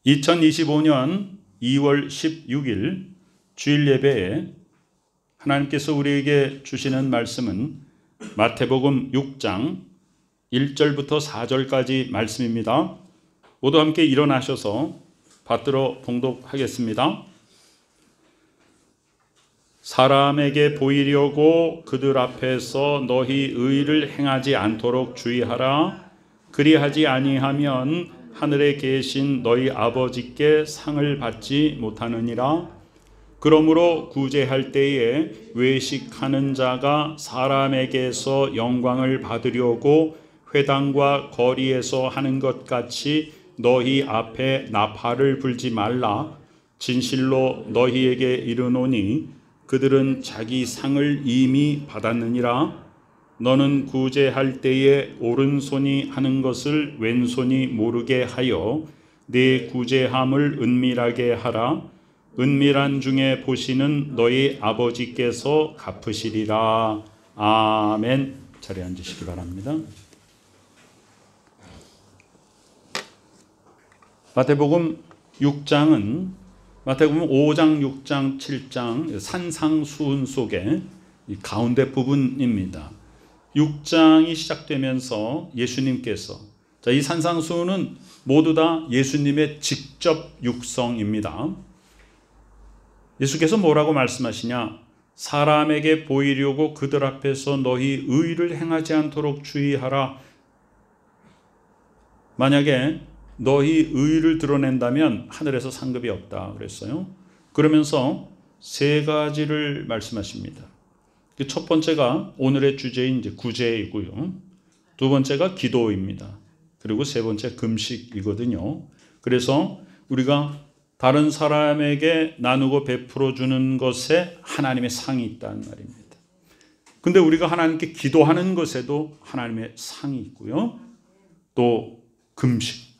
2025년 2월 16일 주일 예배에 하나님께서 우리에게 주시는 말씀은 마태복음 6장 1절부터 4절까지 말씀입니다. 모두 함께 일어나셔서 받들어 봉독하겠습니다. 사람에게 보이려고 그들 앞에서 너희 의를 행하지 않도록 주의하라. 그리하지 아니하면 하늘에 계신 너희 아버지께 상을 받지 못하느니라. 그러므로 구제할 때에 외식하는 자가 사람에게서 영광을 받으려고 회당과 거리에서 하는 것 같이 너희 앞에 나팔을 불지 말라. 진실로 너희에게 이르노니 그들은 자기 상을 이미 받았느니라. 너는 구제할 때에 오른손이 하는 것을 왼손이 모르게 하여 네 구제함을 은밀하게 하라. 은밀한 중에 보시는 너희 아버지께서 갚으시리라. 아멘. 자리에 앉으시기 바랍니다. 마태복음 6장은 마태복음 5장, 6장, 7장 산상수훈 속의 이 가운데 부분입니다. 6장이 시작되면서 예수님께서 이 산상수훈은 모두 다 예수님의 직접 육성입니다. 예수께서 뭐라고 말씀하시냐? 사람에게 보이려고 그들 앞에서 너희 의를 행하지 않도록 주의하라. 만약에 너희 의를 드러낸다면 하늘에서 상급이 없다 그랬어요. 그러면서 세 가지를 말씀하십니다. 첫 번째가 오늘의 주제인 이제 구제이고요. 두 번째가 기도입니다. 그리고 세 번째 금식이거든요. 그래서 우리가 다른 사람에게 나누고 베풀어 주는 것에 하나님의 상이 있다는 말입니다. 근데 우리가 하나님께 기도하는 것에도 하나님의 상이 있고요. 또 금식.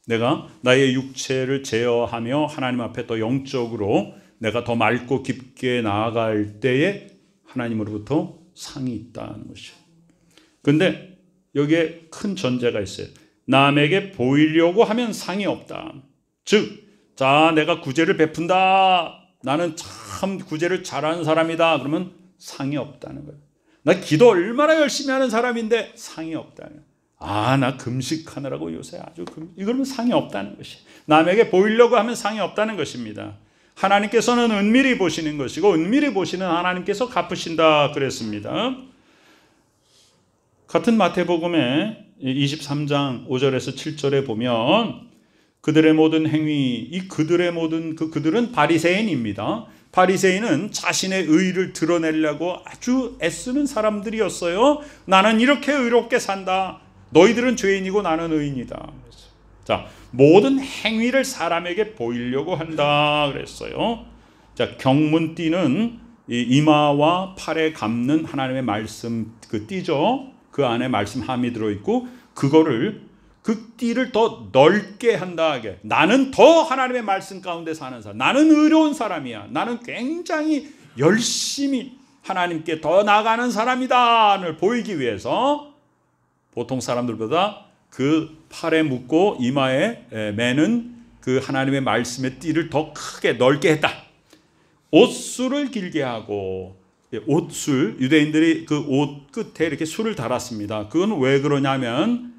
내가 나의 육체를 제어하며 하나님 앞에 더 영적으로 내가 더 맑고 깊게 나아갈 때에 하나님으로부터 상이 있다는 것이에요. 그런데 여기에 큰 전제가 있어요. 남에게 보이려고 하면 상이 없다. 즉, 자, 내가 구제를 베푼다. 나는 참 구제를 잘하는 사람이다. 그러면 상이 없다는 거예요. 나 기도 얼마나 열심히 하는 사람인데 상이 없다는 거예요. 아, 나 금식하느라고 요새 아주 이거는 상이 없다는 것이. 남에게 보이려고 하면 상이 없다는 것입니다. 하나님께서는 은밀히 보시는 것이고 은밀히 보시는 하나님께서 갚으신다 그랬습니다. 같은 마태복음의 23장 5절에서 7절에 보면 그들의 모든 행위, 이 그들의 모든 그들은 바리새인입니다. 바리새인은 자신의 의를 드러내려고 아주 애쓰는 사람들이었어요. 나는 이렇게 의롭게 산다. 너희들은 죄인이고 나는 의인이다. 자, 모든 행위를 사람에게 보이려고 한다 그랬어요. 자, 경문 띠는 이마와 팔에 감는 하나님의 말씀 그 띠죠. 그 안에 말씀함이 들어있고 그거를 그 띠를 더 넓게 한다. 나는 더 하나님의 말씀 가운데 사는 사람. 나는 의로운 사람이야. 나는 굉장히 열심히 하나님께 더 나아가는 사람이다를 보이기 위해서 보통 사람들보다 그 팔에 묶고 이마에 매는 그 하나님의 말씀의 띠를 더 크게 넓게 했다. 옷술을 길게 하고 옷술, 유대인들이 그 옷 끝에 이렇게 술을 달았습니다. 그건 왜 그러냐면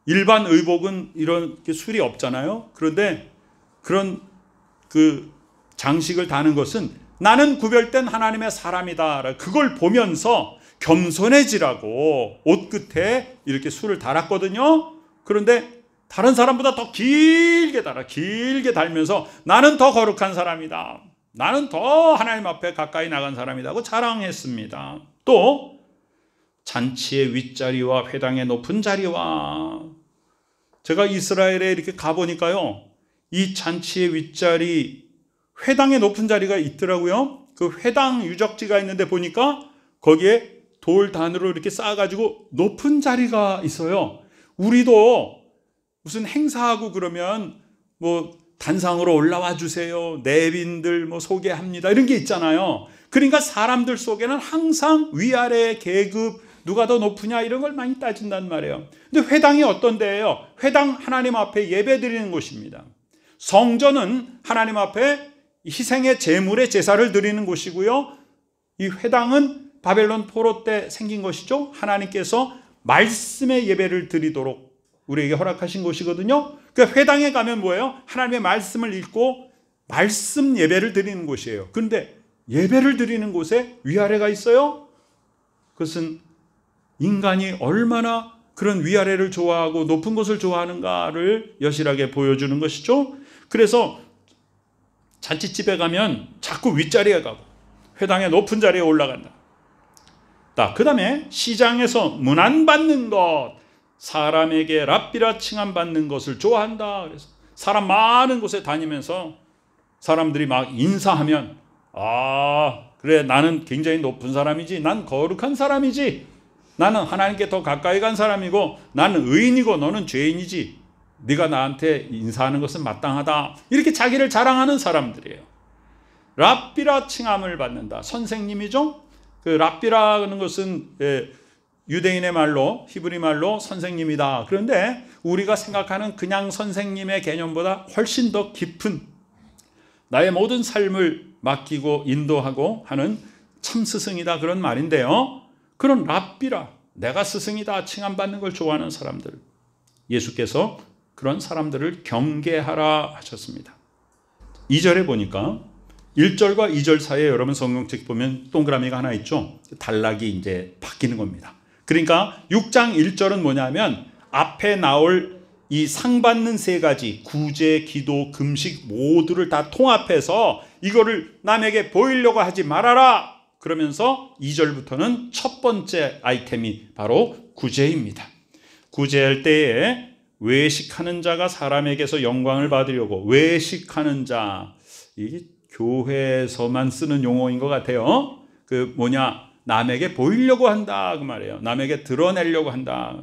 일반 의복은 이런 술이 없잖아요. 그런데 그런 그 장식을 다는 것은 나는 구별된 하나님의 사람이다. 그걸 보면서 겸손해지라고 옷 끝에 이렇게 술을 달았거든요. 그런데 다른 사람보다 더 길게 달면서 나는 더 거룩한 사람이다. 나는 더 하나님 앞에 가까이 나간 사람이다 고 자랑했습니다. 또 잔치의 윗자리와 회당의 높은 자리와 제가 이스라엘에 이렇게 가보니까요. 이 잔치의 윗자리, 회당의 높은 자리가 있더라고요. 그 회당 유적지가 있는데 보니까 거기에 돌단으로 이렇게 쌓아가지고 높은 자리가 있어요. 우리도 무슨 행사하고 그러면 뭐 단상으로 올라와 주세요. 내빈들 뭐 소개합니다. 이런 게 있잖아요. 그러니까 사람들 속에는 항상 위아래 계급 누가 더 높으냐 이런 걸 많이 따진단 말이에요. 근데 회당이 어떤 데예요? 회당 하나님 앞에 예배 드리는 곳입니다. 성전은 하나님 앞에 희생의 제물의 제사를 드리는 곳이고요. 이 회당은 바벨론 포로 때 생긴 것이죠. 하나님께서 말씀의 예배를 드리도록 우리에게 허락하신 곳이거든요. 그 회당에 가면 뭐예요? 하나님의 말씀을 읽고 말씀 예배를 드리는 곳이에요. 그런데 예배를 드리는 곳에 위아래가 있어요? 그것은 인간이 얼마나 그런 위아래를 좋아하고 높은 곳을 좋아하는가를 여실하게 보여주는 것이죠. 그래서 잔치집에 가면 자꾸 윗자리에 가고 회당의 높은 자리에 올라간다. 그 다음에 시장에서 문안받는 것, 사람에게 랍비라 칭함받는 것을 좋아한다. 그래서 사람 많은 곳에 다니면서 사람들이 막 인사하면 그래, 나는 굉장히 높은 사람이지, 난 거룩한 사람이지, 나는 하나님께 더 가까이 간 사람이고 나는 의인이고 너는 죄인이지, 네가 나한테 인사하는 것은 마땅하다. 이렇게 자기를 자랑하는 사람들이에요. 랍비라 칭함을 받는다. 선생님이죠. 그 랍비라는 것은 유대인의 말로, 히브리 말로 선생님이다. 그런데 우리가 생각하는 그냥 선생님의 개념보다 훨씬 더 깊은, 나의 모든 삶을 맡기고 인도하고 하는 참 스승이다, 그런 말인데요. 그런 랍비라, 내가 스승이다 칭함받는 걸 좋아하는 사람들, 예수께서 그런 사람들을 경계하라 하셨습니다. 2절에 보니까 1절과 2절 사이에 여러분 성경책 보면 동그라미가 하나 있죠. 단락이 이제 바뀌는 겁니다. 그러니까 6장 1절은 뭐냐면 앞에 나올 이 상 받는 세 가지, 구제, 기도, 금식 모두를 다 통합해서 이거를 남에게 보이려고 하지 말아라. 그러면서 2절부터는 첫 번째 아이템이 바로 구제입니다. 구제할 때에 외식하는 자가 사람에게서 영광을 받으려고, 외식하는 자, 이게 교회에서만 쓰는 용어인 것 같아요. 그 뭐냐, 남에게 보이려고 한다 그 말이에요. 남에게 드러내려고 한다.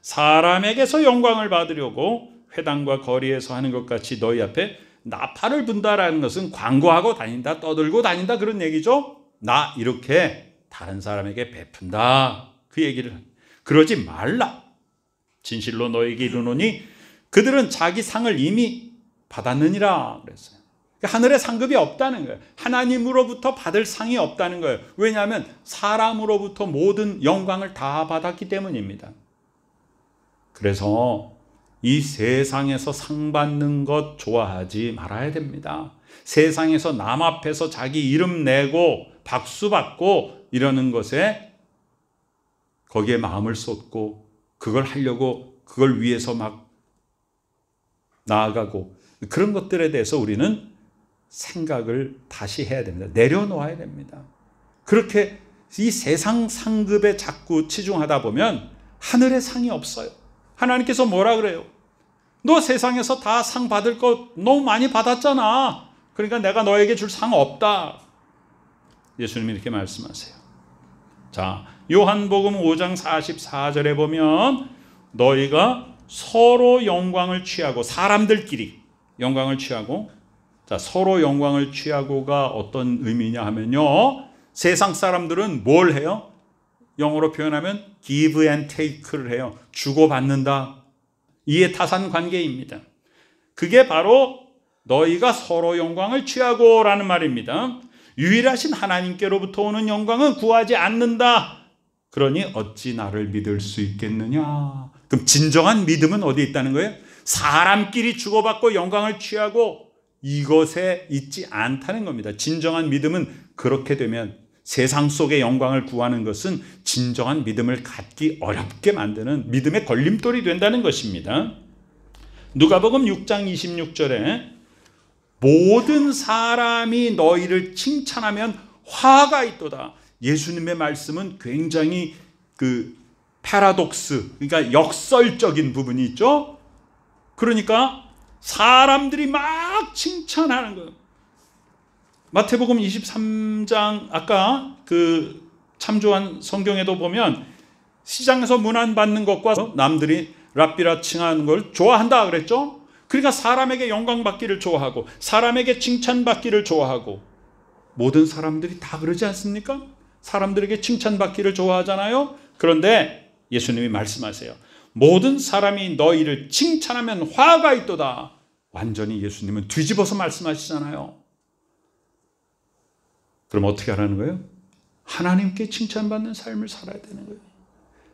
사람에게서 영광을 받으려고 회당과 거리에서 하는 것 같이 너희 앞에 나팔을 분다라는 것은 광고하고 다닌다, 떠들고 다닌다, 그런 얘기죠. 나 이렇게 다른 사람에게 베푼다, 그 얘기를. 그러지 말라. 진실로 너에게 이르노니 그들은 자기 상을 이미 받았느니라 그랬어요. 하늘에 상급이 없다는 거예요. 하나님으로부터 받을 상이 없다는 거예요. 왜냐하면 사람으로부터 모든 영광을 다 받았기 때문입니다. 그래서 이 세상에서 상 받는 것 좋아하지 말아야 됩니다. 세상에서 남 앞에서 자기 이름 내고 박수 받고 이러는 것에 거기에 마음을 쏟고 그걸 하려고, 그걸 위해서 막 나아가고, 그런 것들에 대해서 우리는 생각을 다시 해야 됩니다. 내려놓아야 됩니다. 그렇게 이 세상 상급에 자꾸 치중하다 보면 하늘의 상이 없어요. 하나님께서 뭐라 그래요? 너 세상에서 다 상 받을 거 너무 많이 받았잖아. 그러니까 내가 너에게 줄 상 없다. 예수님이 이렇게 말씀하세요. 자, 요한복음 5장 44절에 보면 너희가 서로 영광을 취하고, 사람들끼리 영광을 취하고, 자, 서로 영광을 취하고가 어떤 의미냐 하면요, 세상 사람들은 뭘 해요? 영어로 표현하면 give and take를 해요. 주고받는다. 이해타산 관계입니다. 그게 바로 너희가 서로 영광을 취하고 라는 말입니다. 유일하신 하나님께로부터 오는 영광은 구하지 않는다. 그러니 어찌 나를 믿을 수 있겠느냐. 그럼 진정한 믿음은 어디에 있다는 거예요? 사람끼리 주고받고 영광을 취하고 이것에 있지 않다는 겁니다. 진정한 믿음은 그렇게 되면, 세상 속의 영광을 구하는 것은 진정한 믿음을 갖기 어렵게 만드는 믿음의 걸림돌이 된다는 것입니다. 누가복음 6장 26절에 모든 사람이 너희를 칭찬하면 화가 있도다. 예수님의 말씀은 굉장히 그 패러독스, 그러니까 역설적인 부분이 있죠. 그러니까 사람들이 막 칭찬하는 거예요. 마태복음 23장 아까 그 참조한 성경에도 보면 시장에서 문안 받는 것과 남들이 랍비라 칭하는 걸 좋아한다 그랬죠. 그러니까 사람에게 영광 받기를 좋아하고 사람에게 칭찬 받기를 좋아하고, 모든 사람들이 다 그러지 않습니까? 사람들에게 칭찬 받기를 좋아하잖아요. 그런데 예수님이 말씀하세요. 모든 사람이 너희를 칭찬하면 화가 있도다. 완전히 예수님은 뒤집어서 말씀하시잖아요. 그럼 어떻게 하라는 거예요? 하나님께 칭찬받는 삶을 살아야 되는 거예요.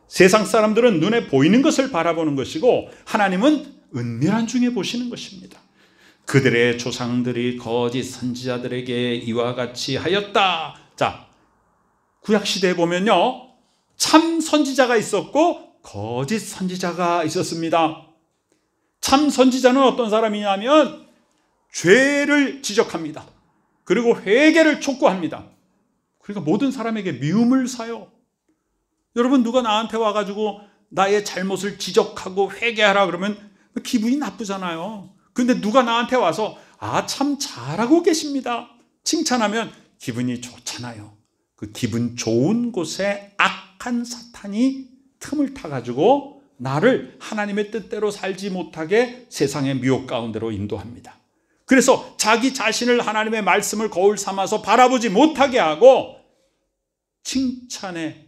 세상 사람들은 눈에 보이는 것을 바라보는 것이고 하나님은 은밀한 중에 보시는 것입니다. 그들의 조상들이 거짓 선지자들에게 이와 같이 하였다. 자, 구약시대에 보면요, 참 선지자가 있었고 거짓 선지자가 있었습니다. 참 선지자는 어떤 사람이냐면 죄를 지적합니다. 그리고 회개를 촉구합니다. 그러니까 모든 사람에게 미움을 사요. 여러분, 누가 나한테 와가지고 나의 잘못을 지적하고 회개하라 그러면 기분이 나쁘잖아요. 근데 누가 나한테 와서 참 잘하고 계십니다 칭찬하면 기분이 좋잖아요. 그 기분 좋은 곳에 악한 사탄이 틈을 타가지고 나를 하나님의 뜻대로 살지 못하게 세상의 미혹 가운데로 인도합니다. 그래서 자기 자신을 하나님의 말씀을 거울 삼아서 바라보지 못하게 하고 칭찬에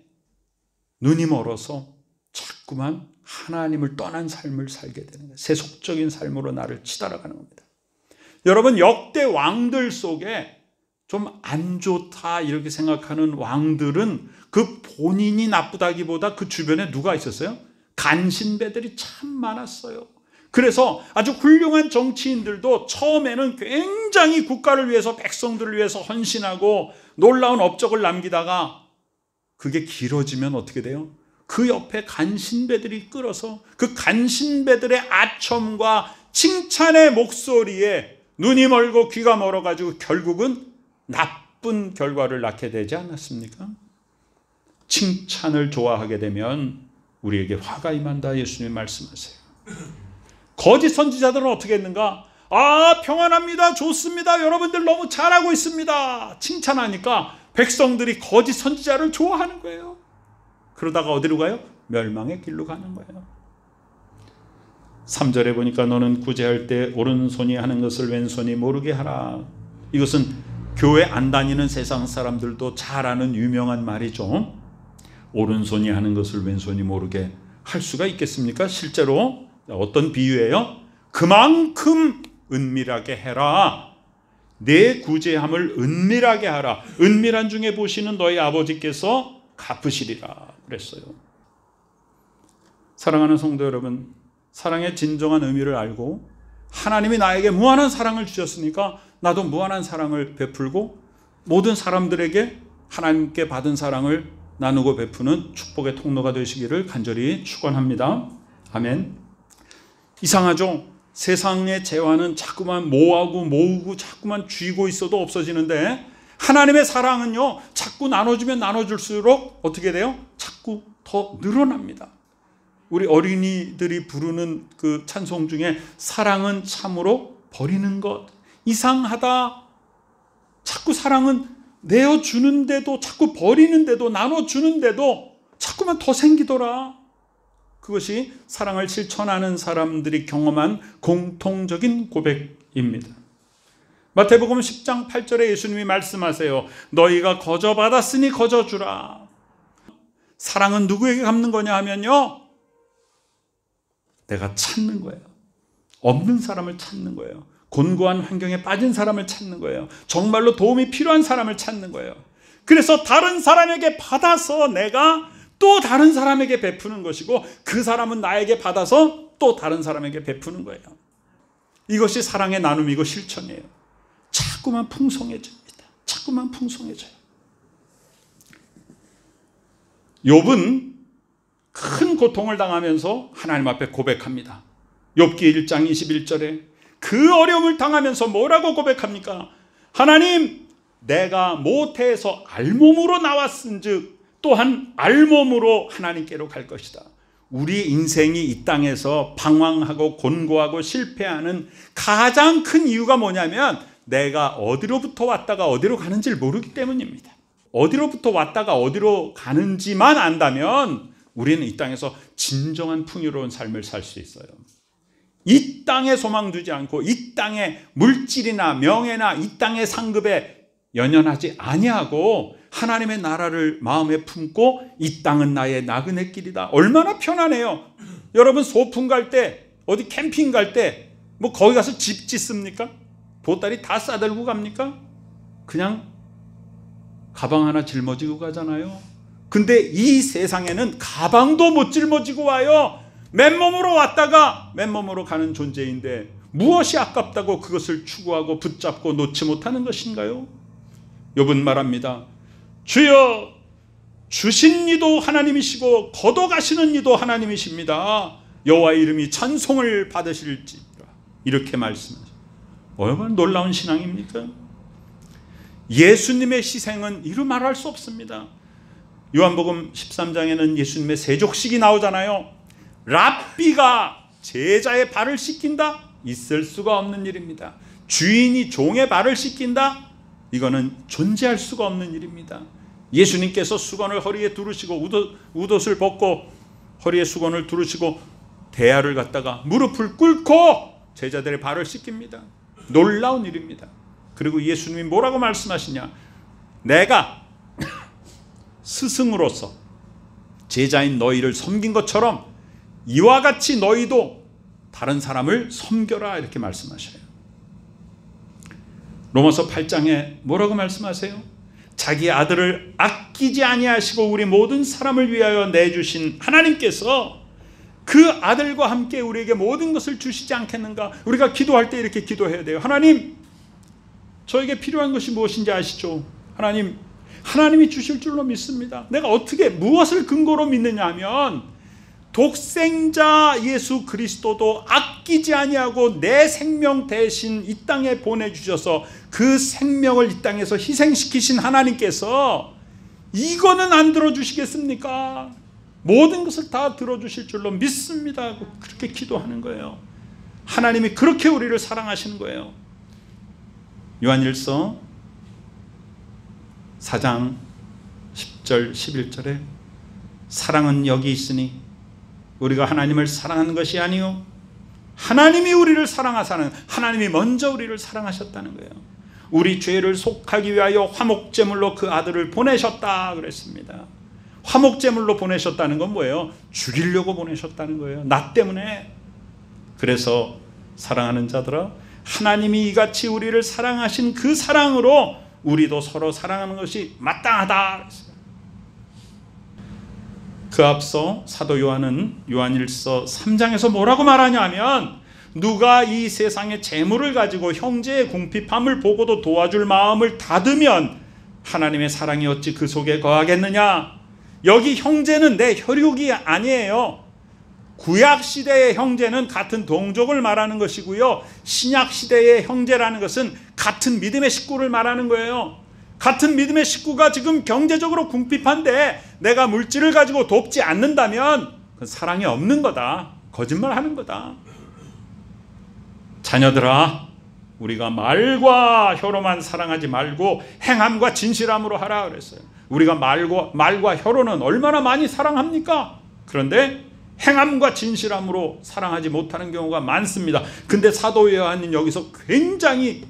눈이 멀어서 자꾸만 하나님을 떠난 삶을 살게 되는 거예요. 세속적인 삶으로 나를 치달아가는 겁니다. 여러분, 역대 왕들 속에 좀 안 좋다 이렇게 생각하는 왕들은 그 본인이 나쁘다기보다 그 주변에 누가 있었어요? 간신배들이 참 많았어요. 그래서 아주 훌륭한 정치인들도 처음에는 굉장히 국가를 위해서 백성들을 위해서 헌신하고 놀라운 업적을 남기다가 그게 길어지면 어떻게 돼요? 그 옆에 간신배들이 끌어서 그 간신배들의 아첨과 칭찬의 목소리에 눈이 멀고 귀가 멀어가지고 결국은 나쁜 결과를 낳게 되지 않았습니까? 칭찬을 좋아하게 되면 우리에게 화가 임한다 예수님 말씀하세요. 거짓 선지자들은 어떻게 했는가? 평안합니다, 좋습니다, 여러분들 너무 잘하고 있습니다 칭찬하니까 백성들이 거짓 선지자를 좋아하는 거예요. 그러다가 어디로 가요? 멸망의 길로 가는 거예요. 3절에 보니까 너는 구제할 때 오른손이 하는 것을 왼손이 모르게 하라. 이것은 교회 안 다니는 세상 사람들도 잘 아는 유명한 말이죠. 오른손이 하는 것을 왼손이 모르게 할 수가 있겠습니까? 실제로 어떤 비유예요? 그만큼 은밀하게 해라. 내 구제함을 은밀하게 하라. 은밀한 중에 보시는 너희 아버지께서 갚으시리라 그랬어요. 사랑하는 성도 여러분, 사랑의 진정한 의미를 알고 하나님이 나에게 무한한 사랑을 주셨으니까 나도 무한한 사랑을 베풀고 모든 사람들에게 하나님께 받은 사랑을 나누고 베푸는 축복의 통로가 되시기를 간절히 축원합니다. 아멘. 이상하죠? 세상의 재화는 자꾸만 모으고 자꾸만 쥐고 있어도 없어지는데 하나님의 사랑은요, 자꾸 나눠주면 나눠줄수록 어떻게 돼요? 자꾸 더 늘어납니다. 우리 어린이들이 부르는 그 찬송 중에 사랑은 참으로 버리는 것, 이상하다. 자꾸 사랑은 내어주는데도, 자꾸 버리는데도, 나눠주는데도 자꾸만 더 생기더라. 그것이 사랑을 실천하는 사람들이 경험한 공통적인 고백입니다. 마태복음 10장 8절에 예수님이 말씀하세요. 너희가 거저 받았으니 거저 주라. 사랑은 누구에게 갚는 거냐 하면요, 내가 찾는 거예요. 없는 사람을 찾는 거예요. 곤고한 환경에 빠진 사람을 찾는 거예요. 정말로 도움이 필요한 사람을 찾는 거예요. 그래서 다른 사람에게 받아서 내가 또 다른 사람에게 베푸는 것이고 그 사람은 나에게 받아서 또 다른 사람에게 베푸는 거예요. 이것이 사랑의 나눔이고 실천이에요. 자꾸만 풍성해집니다. 자꾸만 풍성해져요. 욥은 큰 고통을 당하면서 하나님 앞에 고백합니다. 욥기 1장 21절에 그 어려움을 당하면서 뭐라고 고백합니까? 하나님, 내가 모태에서 알몸으로 나왔은즉 또한 알몸으로 하나님께로 갈 것이다. 우리 인생이 이 땅에서 방황하고 곤고하고 실패하는 가장 큰 이유가 뭐냐면 내가 어디로부터 왔다가 어디로 가는지를 모르기 때문입니다. 어디로부터 왔다가 어디로 가는지만 안다면 우리는 이 땅에서 진정한 풍요로운 삶을 살 수 있어요. 이 땅에 소망 두지 않고 이 땅의 물질이나 명예나 이 땅의 상급에 연연하지 아니하고 하나님의 나라를 마음에 품고 이 땅은 나의 나그네 길이다. 얼마나 편안해요. 여러분 소풍 갈 때, 어디 캠핑 갈 때 뭐 거기 가서 집 짓습니까? 보따리 다 싸들고 갑니까? 그냥 가방 하나 짊어지고 가잖아요. 근데 이 세상에는 가방도 못 짊어지고 와요. 맨몸으로 왔다가 맨몸으로 가는 존재인데 무엇이 아깝다고 그것을 추구하고 붙잡고 놓지 못하는 것인가요? 욥은 말합니다. 주여, 주신 이도 하나님이시고 걷어가시는 이도 하나님이십니다. 여호와의 이름이 찬송을 받으실지라. 이렇게 말씀하십니다. 얼마나 놀라운 신앙입니까? 예수님의 희생은 이루 말할 수 없습니다. 요한복음 13장에는 예수님의 세족식이 나오잖아요. 랍비가 제자의 발을 씻긴다? 있을 수가 없는 일입니다. 주인이 종의 발을 씻긴다? 이거는 존재할 수가 없는 일입니다. 예수님께서 수건을 허리에 두르시고 웃옷을 벗고 허리에 수건을 두르시고 대야를 갖다가 무릎을 꿇고 제자들의 발을 씻깁니다. 놀라운 일입니다. 그리고 예수님이 뭐라고 말씀하시냐? 내가 스승으로서 제자인 너희를 섬긴 것처럼 이와 같이 너희도 다른 사람을 섬겨라, 이렇게 말씀하셔요. 로마서 8장에 뭐라고 말씀하세요? 자기 아들을 아끼지 아니하시고 우리 모든 사람을 위하여 내주신 하나님께서 그 아들과 함께 우리에게 모든 것을 주시지 않겠는가? 우리가 기도할 때 이렇게 기도해야 돼요. 하나님, 저에게 필요한 것이 무엇인지 아시죠? 하나님, 하나님이 주실 줄로 믿습니다. 내가 어떻게 무엇을 근거로 믿느냐 하면 독생자 예수 그리스도도 아끼지 아니하고 내 생명 대신 이 땅에 보내주셔서 그 생명을 이 땅에서 희생시키신 하나님께서 이거는 안 들어주시겠습니까? 모든 것을 다 들어주실 줄로 믿습니다. 그렇게 기도하는 거예요. 하나님이 그렇게 우리를 사랑하시는 거예요. 요한일서 4장 10절 11절에 사랑은 여기 있으니 우리가 하나님을 사랑하는 것이 아니요 하나님이 우리를 사랑하사는, 하나님이 먼저 우리를 사랑하셨다는 거예요. 우리 죄를 속하기 위하여 화목제물로 그 아들을 보내셨다 그랬습니다. 화목제물로 보내셨다는 건 뭐예요? 죽이려고 보내셨다는 거예요. 나 때문에. 그래서 사랑하는 자들아, 하나님이 이같이 우리를 사랑하신 그 사랑으로 우리도 서로 사랑하는 것이 마땅하다. 그 앞서 사도 요한은 요한일서 3장에서 뭐라고 말하냐면, 누가 이 세상의 재물을 가지고 형제의 궁핍함을 보고도 도와줄 마음을 닫으면 하나님의 사랑이 어찌 그 속에 거하겠느냐. 여기 형제는 내 혈육이 아니에요. 구약시대의 형제는 같은 동족을 말하는 것이고요, 신약시대의 형제라는 것은 같은 믿음의 식구를 말하는 거예요. 같은 믿음의 식구가 지금 경제적으로 궁핍한데 내가 물질을 가지고 돕지 않는다면 그건 사랑이 없는 거다. 거짓말하는 거다. 자녀들아, 우리가 말과 혀로만 사랑하지 말고 행함과 진실함으로 하라 그랬어요. 우리가 말과 혀로는 얼마나 많이 사랑합니까? 그런데 행함과 진실함으로 사랑하지 못하는 경우가 많습니다. 근데 사도 요한은 여기서 굉장히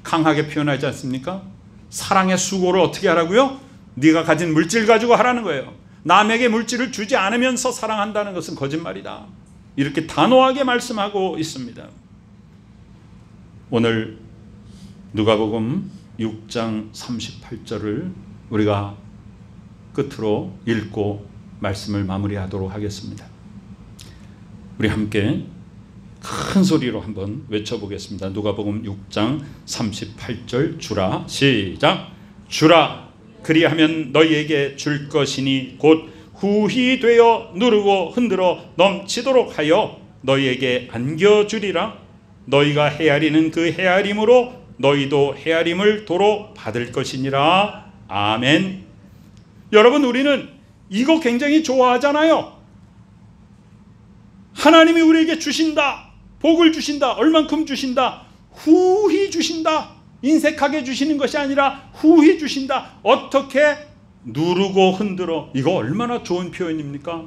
강하게 표현하지 않습니까? 사랑의 수고를 어떻게 하라고요? 네가 가진 물질 가지고 하라는 거예요. 남에게 물질을 주지 않으면서 사랑한다는 것은 거짓말이다. 이렇게 단호하게 말씀하고 있습니다. 오늘 누가복음 6장 38절을 우리가 끝으로 읽고 말씀을 마무리하도록 하겠습니다. 우리 함께 큰 소리로 한번 외쳐보겠습니다. 누가복음 6장 38절 주라. 시작. 주라, 그리하면 너희에게 줄 것이니 곧 후히 되어 누르고 흔들어 넘치도록 하여 너희에게 안겨주리라. 너희가 헤아리는 그 헤아림으로 너희도 헤아림을 도로 받을 것이니라. 아멘. 여러분, 우리는 이거 굉장히 좋아하잖아요. 하나님이 우리에게 주신다, 복을 주신다, 얼만큼 주신다, 후히 주신다. 인색하게 주시는 것이 아니라 후히 주신다. 어떻게? 누르고 흔들어. 이거 얼마나 좋은 표현입니까?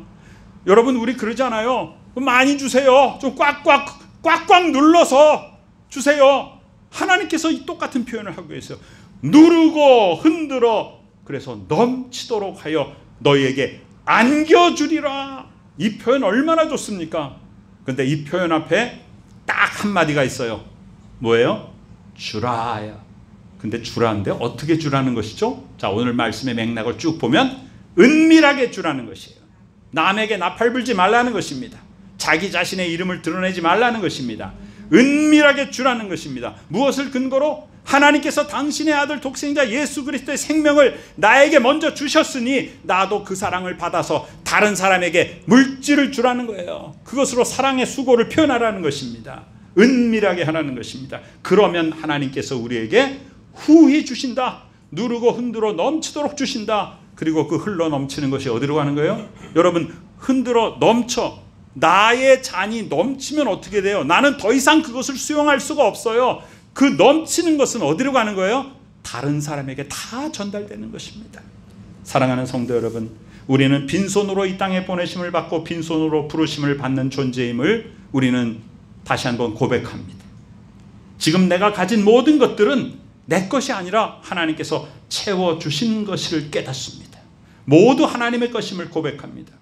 여러분, 우리 그러잖아요. 많이 주세요. 좀 꽉꽉 눌러서 주세요. 하나님께서 이 똑같은 표현을 하고 계세요. 누르고 흔들어, 그래서 넘치도록 하여 너희에게 안겨주리라. 이 표현 얼마나 좋습니까? 근데 이 표현 앞에 딱 한마디가 있어요. 뭐예요? 주라야. 근데 주라는데 어떻게 주라는 것이죠? 자, 오늘 말씀의 맥락을 쭉 보면 은밀하게 주라는 것이에요. 남에게 나팔 불지 말라는 것입니다. 자기 자신의 이름을 드러내지 말라는 것입니다. 은밀하게 주라는 것입니다. 무엇을 근거로? 하나님께서 당신의 아들 독생자 예수 그리스도의 생명을 나에게 먼저 주셨으니 나도 그 사랑을 받아서 다른 사람에게 물질을 주라는 거예요. 그것으로 사랑의 수고를 표현하라는 것입니다. 은밀하게 하라는 것입니다. 그러면 하나님께서 우리에게 후히 주신다. 누르고 흔들어 넘치도록 주신다. 그리고 그 흘러 넘치는 것이 어디로 가는 거예요? 여러분, 흔들어 넘쳐 나의 잔이 넘치면 어떻게 돼요? 나는 더 이상 그것을 수용할 수가 없어요. 그 넘치는 것은 어디로 가는 거예요? 다른 사람에게 다 전달되는 것입니다. 사랑하는 성도 여러분, 우리는 빈손으로 이 땅에 보내심을 받고 빈손으로 부르심을 받는 존재임을 우리는 다시 한번 고백합니다. 지금 내가 가진 모든 것들은 내 것이 아니라 하나님께서 채워주신 것을 깨닫습니다. 모두 하나님의 것임을 고백합니다.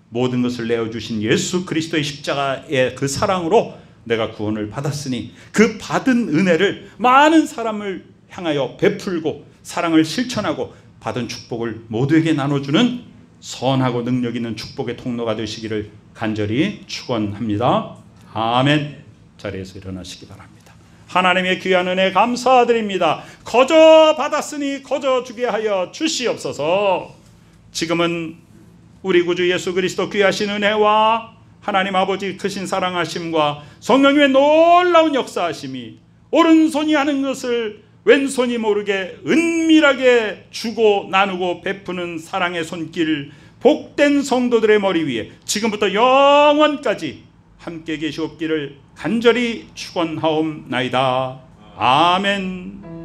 모든 것을 내어주신 예수 그리스도의 십자가의 그 사랑으로 내가 구원을 받았으니 그 받은 은혜를 많은 사람을 향하여 베풀고 사랑을 실천하고 받은 축복을 모두에게 나눠주는 선하고 능력 있는 축복의 통로가 되시기를 간절히 축원합니다. 아멘. 자리에서 일어나시기 바랍니다. 하나님의 귀한 은혜 감사드립니다. 거저 받았으니 거저 주게 하여 주시옵소서. 지금은 우리 구주 예수 그리스도 귀하신 은혜와 하나님 아버지 크신 사랑하심과 성령님의 놀라운 역사하심이 오른손이 하는 것을 왼손이 모르게 은밀하게 주고 나누고 베푸는 사랑의 손길, 복된 성도들의 머리 위에 지금부터 영원까지 함께 계시옵기를 간절히 축원하옵나이다. 아멘.